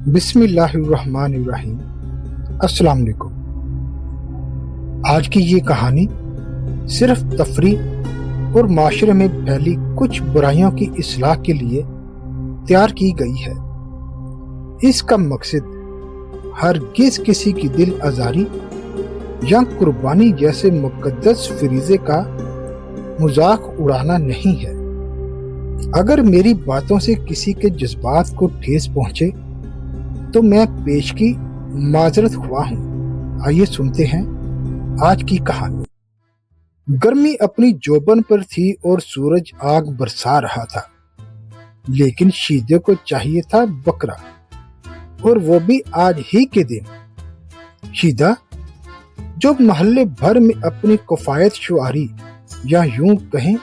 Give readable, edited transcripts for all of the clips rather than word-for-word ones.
बिस्मिल्लाहिर्रहमानिर्रहीम। अस्सलाम वालेकुम। आज की ये कहानी सिर्फ तफरीह और माशरे में फैली कुछ बुराइयों की इस्लाह के लिए तैयार की गई है। इसका मकसद हरगिज़ किसी की दिल आज़ारी या कुर्बानी जैसे मुक़द्दस फरीज़े का मजाक उड़ाना नहीं है। अगर मेरी बातों से किसी के जज्बात को ठेस पहुंचे तो मैं पेश की माजरत ख्वाह हूँ। आइए सुनते हैं आज की कहानी। गर्मी अपनी जोबन पर थी और सूरज आग बरसा रहा था, लेकिन शीदे को चाहिए था बकरा, और वो भी आज ही के दिन। शीदा जो महल्ले भर में अपनी कफायत शुआरी या यूं कहें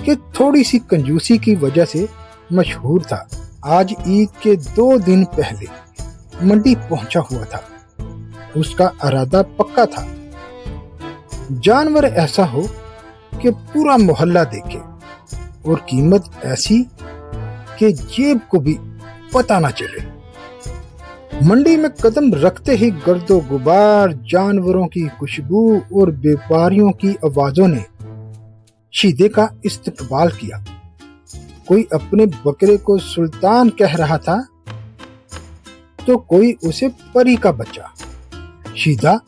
कि थोड़ी सी कंजूसी की वजह से मशहूर था, आज ईद के 2 दिन पहले मंडी पहुंचा हुआ था। उसका इरादा पक्का था, जानवर ऐसा हो कि पूरा मोहल्ला देखे और कीमत ऐसी कि जेब को भी पता ना चले। मंडी में कदम रखते ही गर्दो गुबार, जानवरों की खुशबू और व्यापारियों की आवाजों ने शीदे का इस्तकबाल किया। कोई अपने बकरे को सुल्तान कह रहा था तो कोई उसे परी का बच्चा। शीदा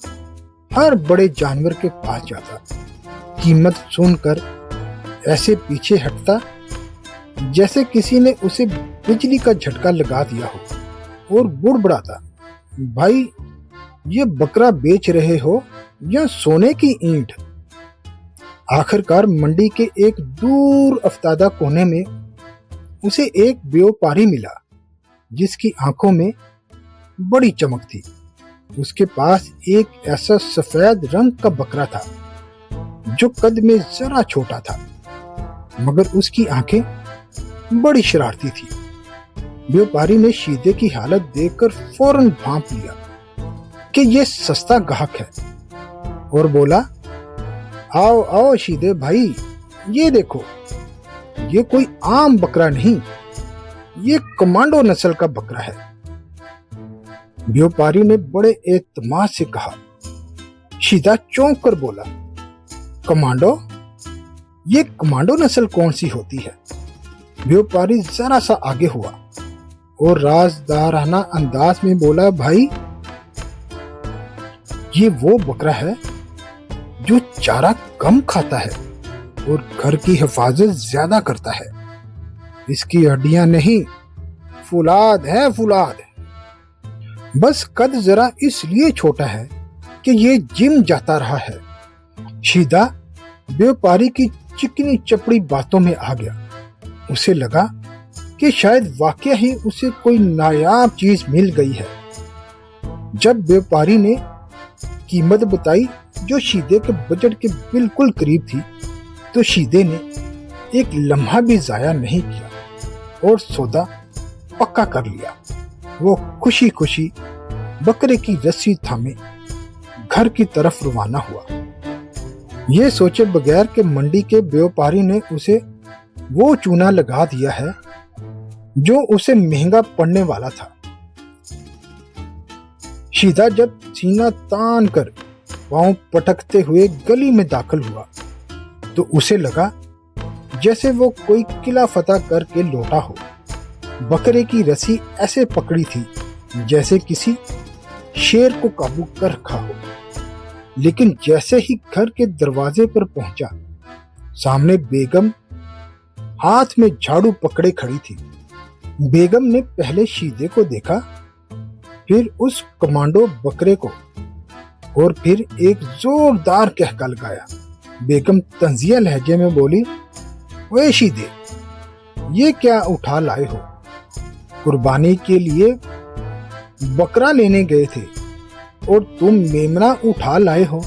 हर बड़े जानवर के पास जाता, कीमत सुनकर ऐसे पीछे हटता जैसे किसी ने उसे बिजली का झटका लगा दिया हो, और बुड़बड़ाता, भाई ये बकरा बेच रहे हो या सोने की ईंट। आखिरकार मंडी के एक दूर अफ्तादा कोने में उसे एक व्यापारी मिला जिसकी आंखों में बड़ी चमक थी। उसके पास एक ऐसा सफेद रंग का बकरा था जो कद में जरा छोटा था, मगर उसकी आंखें बड़ी शरारती थी। व्यापारी ने शीदे की हालत देखकर फौरन भांप लिया कि यह सस्ता ग्राहक है, और बोला, आओ आओ शीदे भाई, ये देखो, ये कोई आम बकरा नहीं, ये कमांडो नस्ल का बकरा है। व्यापारी ने बड़े एतमाद से कहा। शीदा चौंक कर बोला, कमांडो? ये कमांडो नस्ल कौन सी होती है? व्यापारी जरा सा आगे हुआ और राजदाराना अंदाज में बोला, भाई ये वो बकरा है जो चारा कम खाता है और घर की हिफाजत ज्यादा करता है। इसकी हड्डियां नहीं, फुलाद है, फुलाद। बस कद जरा इसलिए छोटा है कि ये जिम जाता रहा है। शीदा व्यापारी की चिकनी चपड़ी बातों में आ गया। उसे लगा कि शायद वाकई ही उसे कोई नायाब चीज मिल गई है। जब व्यापारी ने कीमत बताई जो शीदे के बजट के बिल्कुल करीब थी, तो शीदे ने एक लम्हा भी जाया नहीं किया और सौदा पक्का कर लिया। वो खुशी खुशी बकरे की रस्सी थामे घर की तरफ रवाना हुआ, ये सोचे बगैर कि मंडी के व्यापारी ने उसे वो चूना लगा दिया है जो उसे महंगा पड़ने वाला था। शीदा जब सीना तान कर पांव पटकते हुए गली में दाखिल हुआ तो उसे लगा जैसे वो कोई किला फतह करके लौटा हो। बकरे की रस्सी ऐसे पकड़ी थी जैसे किसी शेर को काबू कर रखा हो। लेकिन जैसे ही घर के दरवाजे पर पहुंचा, सामने बेगम हाथ में झाड़ू पकड़े खड़ी थी। बेगम ने पहले शीदे को देखा, फिर उस कमांडो बकरे को, और फिर एक जोरदार कहका लगाया। बेगम तंजिया लहजे में बोली, ओए शीदे, ये क्या उठा लाए हो? कुर्बानी के लिए बकरा लेने गए थे और तुम मेमना उठा लाए हो।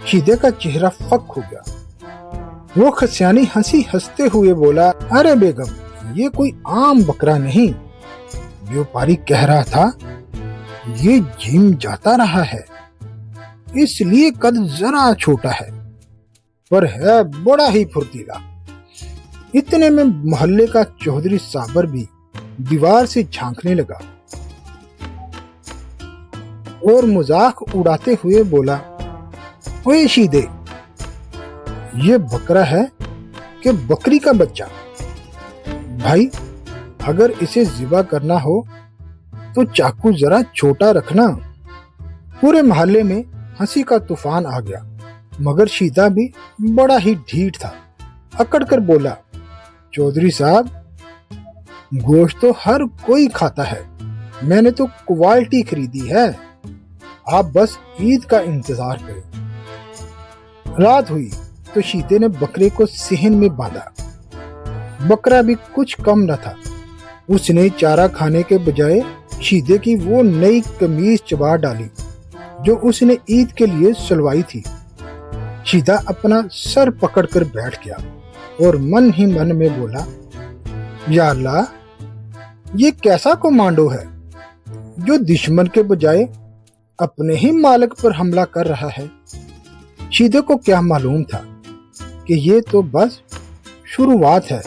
शीदे का चेहरा फक हो गया। वो खसियानी हंसी हंसते हुए बोला, अरे बेगम, ये कोई आम बकरा नहीं। व्यापारी कह रहा था, ये जिम जाता रहा है, इसलिए कद जरा छोटा है, पर है बड़ा ही फुर्तीला। इतने में मोहल्ले का चौधरी साबर भी दीवार से झांकने लगा। और मजाक उड़ाते हुए बोला, ओए शीदे, ये बकरा है कि बकरी का बच्चा? भाई, अगर इसे ज़िबा करना हो तो चाकू जरा छोटा रखना। पूरे मोहल्ले में हंसी का तूफान आ गया, मगर शीदा भी बड़ा ही ढीठ था। अकड़ कर बोला, चौधरी साहब, गोश्त तो हर कोई खाता है, मैंने तो क्वालिटी खरीदी है, आप बस ईद का इंतजार करें। रात हुई तो शीदे ने बकरे को सिहन में बांधा। बकरा भी कुछ कम न था। उसने चारा खाने के बजाय शीदे की वो नई कमीज चबा डाली जो उसने ईद के लिए सिलवाई थी। शीदा अपना सर पकड़कर बैठ गया और मन ही मन में बोला, या अल्लाह, ये कैसा कमांडो है जो दुश्मन के बजाय अपने ही मालिक पर हमला कर रहा है। शीदे को क्या मालूम था कि ये तो बस शुरुआत है,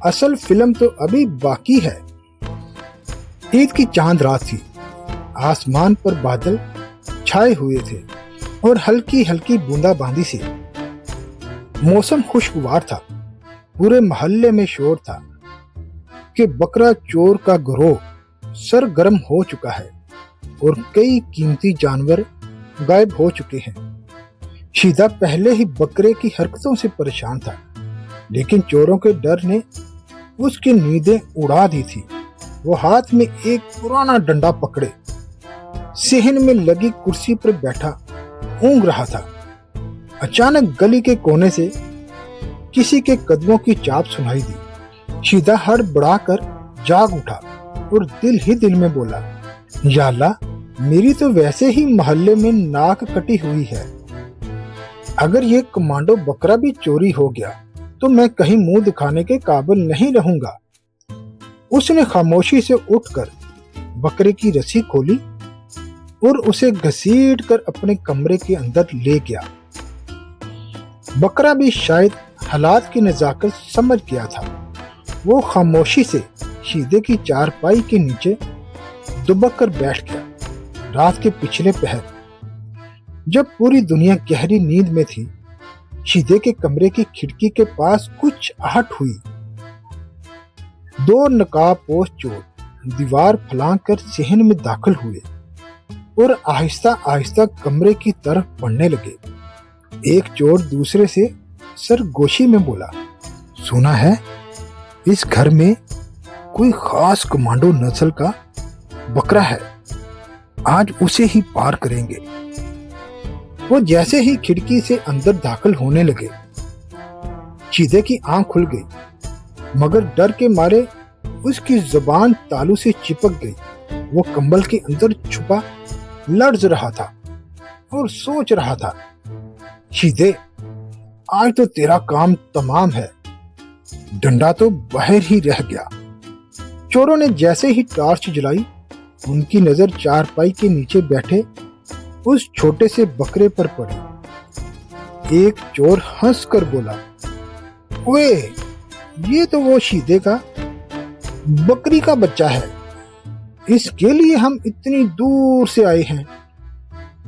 असल फिल्म तो अभी बाकी है। ईद की चांद रात थी, आसमान पर बादल छाए हुए थे और हल्की हल्की बूंदाबांदी सी। मौसम खुशगवार था। पूरे मोहल्ले में शोर था कि बकरा चोर का गिरोह सरगर्म हो चुका है और कई कीमती जानवर गायब हो चुके हैं। शीदा पहले ही बकरे की हरकतों से परेशान था, लेकिन चोरों के डर ने उसकी नींदें उड़ा दी थी। वो हाथ में एक पुराना डंडा पकड़े सेहन में लगी कुर्सी पर बैठा ऊँग रहा था। अचानक गली के कोने से किसी के कदमों की चाप सुनाई दी। शीदा हड़बड़ाकर जाग उठा और दिल ही दिल में बोला, या अल्लाह, मेरी तो वैसे ही मोहल्ले में नाक कटी हुई है। अगर ये कमांडो बकरा भी चोरी हो गया तो मैं कहीं मुंह दिखाने के काबिल नहीं रहूंगा। उसने खामोशी से उठकर बकरे की रस्सी खोली और उसे घसीट कर अपने कमरे के अंदर ले गया। बकरा भी शायद हालात की नजाकत समझ गया था। वो खामोशी से शीदे की चारपाई के नीचे दुबक कर बैठ गया। रात के पिछले पहर, जब पूरी दुनिया गहरी नींद में थी, शीदे के कमरे की खिड़की के पास कुछ आहट हुई। दो नकाबपोश चोर दीवार फलांग कर सहन में दाखिल हुए और आहिस्ता आहिस्ता कमरे की तरफ बढ़ने लगे। एक चोर दूसरे से सरगोशी में बोला, सुना है इस घर में कोई खास कमांडो नस्ल का बकरा है, आज उसे ही पार करेंगे। वो जैसे ही खिड़की से अंदर दाखिल होने लगे, शीदे की आंख खुल गई, मगर डर के मारे उसकी जुबान तालू से चिपक गई। वो कंबल के अंदर छुपा लर्ज रहा था और सोच रहा था, शीदे, आज तो तेरा काम तमाम है, डंडा तो बाहर ही रह गया। चोरों ने जैसे ही टॉर्च जलाई, उनकी नजर चारपाई के नीचे बैठे उस छोटे से बकरे पर पड़ी। एक चोर हंस कर बोला, ओए, ये तो वो शीदे का बकरी का बच्चा है, इसके लिए हम इतनी दूर से आए हैं।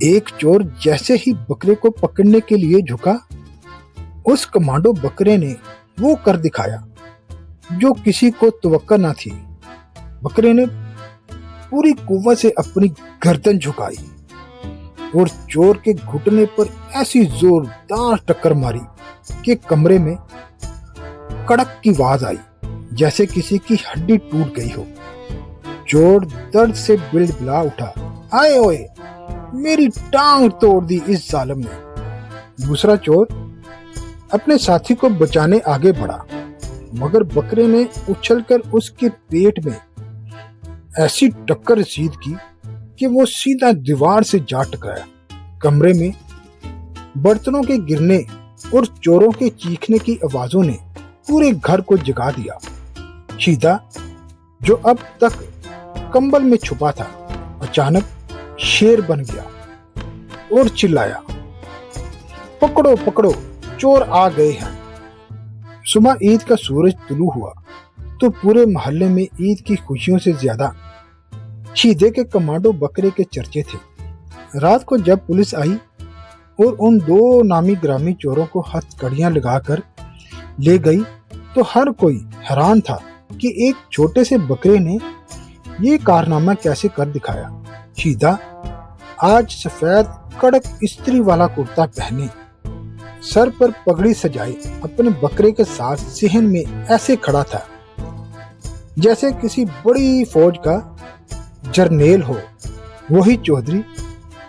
एक चोर जैसे ही बकरे को पकड़ने के लिए झुका, उस कमांडो बकरे ने वो कर दिखाया जो किसी को तवक्का न थी। बकरे ने पूरी कुव्वत से अपनी गर्दन झुकाई और चोर के घुटने पर ऐसी जोरदार टक्कर मारी कि कमरे में कड़क की आवाज आई, जैसे किसी की हड्डी टूट गई हो। चोर दर्द से बिलबिला उठा, आए ओए, मेरी टांग तोड़ दी इस जालिम ने। दूसरा चोर अपने साथी को बचाने आगे बढ़ा, मगर बकरे ने उछलकर उसके पेट में ऐसी टक्कर रसीद की कि वो सीधा दीवार से जा टकराया। कमरे में बर्तनों के गिरने और चोरों के चीखने की आवाजों ने पूरे घर को जगा दिया। शीदा, जो अब तक कंबल में छुपा था, अचानक शेर बन गया और चिल्लाया, पकड़ो पकड़ो, चोर आ गए हैं। सुबह ईद का सूरज तुलू हुआ तो पूरे मोहल्ले में ईद की खुशियों से ज्यादा शीदे के कमांडो बकरे के चर्चे थे। رات کو جب پولیس آئی اور ان 2 نامی گرامی چوروں کو ہتھکڑیاں لگا کر لے گئی تو ہر کوئی حیران تھا کہ ایک چھوٹے سے بکرے نے یہ کارنامہ کیسے کر دکھایا۔ شیدہ آج سفید کڑک استری والا کرتا پہنے، سر پر پگڑی سجائے، اپنے بکرے کے ساتھ صحن میں ایسے کھڑا تھا جیسے کسی بڑی فوج کا جرنیل ہو۔ وہی چودھری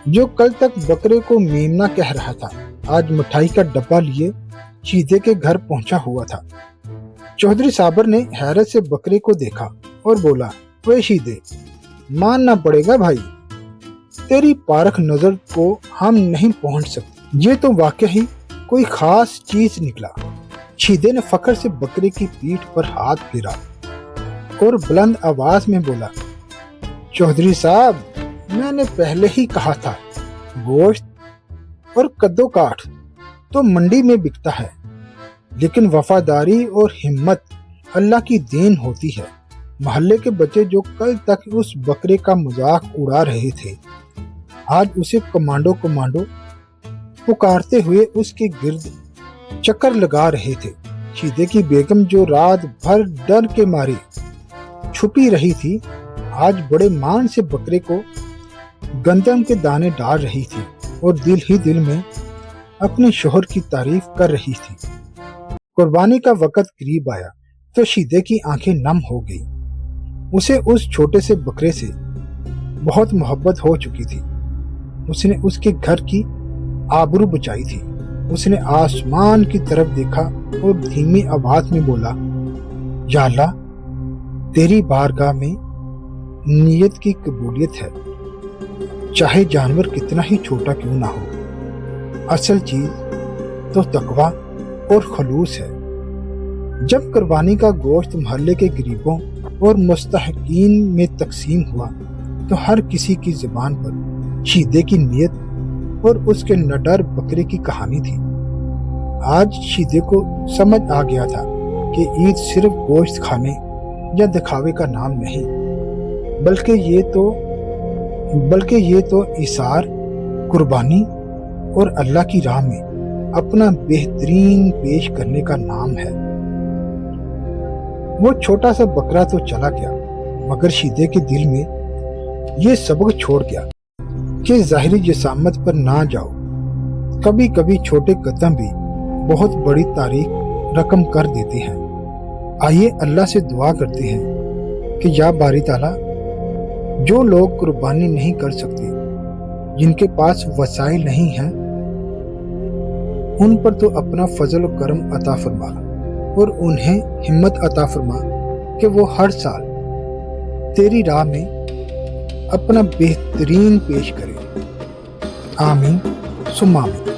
جو کل تک بکرے کو میمنا کہہ رہا تھا، آج مٹھائی کا ڈبہ لیے شیدے کے گھر پہنچا ہوا تھا۔ چودھری صابر نے حیرت سے بکرے کو دیکھا اور بولا، اے شیدے، ماننا پڑے گا بھائی، تیری پارکھ نظر کو ہم نہیں پہنچ سکتے، یہ تو واقعی کوئی خاص چیز نکلا۔ شیدے نے فخر سے بکرے کی پیٹھ پر ہاتھ پھیرا اور بلند آواز میں بولا، چودھری صاحب، میں نے پہلے ہی کہا تھا، گوشت اور کدو کاٹھ تو منڈی میں بکتا ہے، لیکن وفاداری اور ہمت اللہ کی دین ہوتی ہے۔ محلے کے بچے جو کل تک اس بکرے کا مذاق اڑا رہے تھے، آج اسے کمانڈو کمانڈو پکارتے ہوئے اس کے گرد چکر لگا رہے تھے۔ شیدے کی بیگم جو رات بھر ڈر کے مارے چھپی رہی تھی، آج بڑے مان سے بکرے کو گندم کے دانے ڈال رہی تھی اور دل ہی دل میں اپنے شوہر کی تعریف کر رہی تھی۔ قربانی کا وقت قریب آیا تو شیدے کی آنکھیں نم ہو گئی۔ اسے اس چھوٹے سے بکرے سے بہت محبت ہو چکی تھی۔ اس نے اس کے گھر کی آبرو بچائی تھی۔ اس نے آسمان کی طرف دیکھا اور دھیمی آواز میں بولا، یا اللہ، تیری بارگاہ میں نیت کی قبولیت ہے، چاہے جانور کتنا ہی چھوٹا کیوں نہ ہو۔ اصل چیز تو تقویٰ اور خلوص ہے۔ جب قربانی کا گوشت محلے کے غریبوں اور مستحقین میں تقسیم ہوا تو ہر کسی کی زبان پر شیدے کی نیت اور اس کے نڈر بکرے کی کہانی تھی۔ آج شیدے کو سمجھ آ گیا تھا کہ عید صرف گوشت کھانے یا دکھاوے کا نام نہیں، بلکہ یہ تو ایثار، قربانی اور اللہ کی راہ میں اپنا بہترین پیش کرنے کا نام ہے۔ وہ چھوٹا سا بکرا تو چلا گیا، مگر شیدے کے دل میں یہ سبق چھوڑ گیا کہ ظاہری جسامت پر نہ جاؤ، کبھی کبھی چھوٹے قدم بھی بہت بڑی تاریخ رقم کر دیتے ہیں۔ آئیے اللہ سے دعا کرتے ہیں کہ یا باری تعالیٰ، جو لوگ قربانی نہیں کر سکتے، جن کے پاس وسائل نہیں ہیں، ان پر تو اپنا فضل و کرم عطا فرما اور انہیں ہمت عطا فرما کہ وہ ہر سال تیری راہ میں اپنا بہترین پیش کرے۔ آمین ثم آمین۔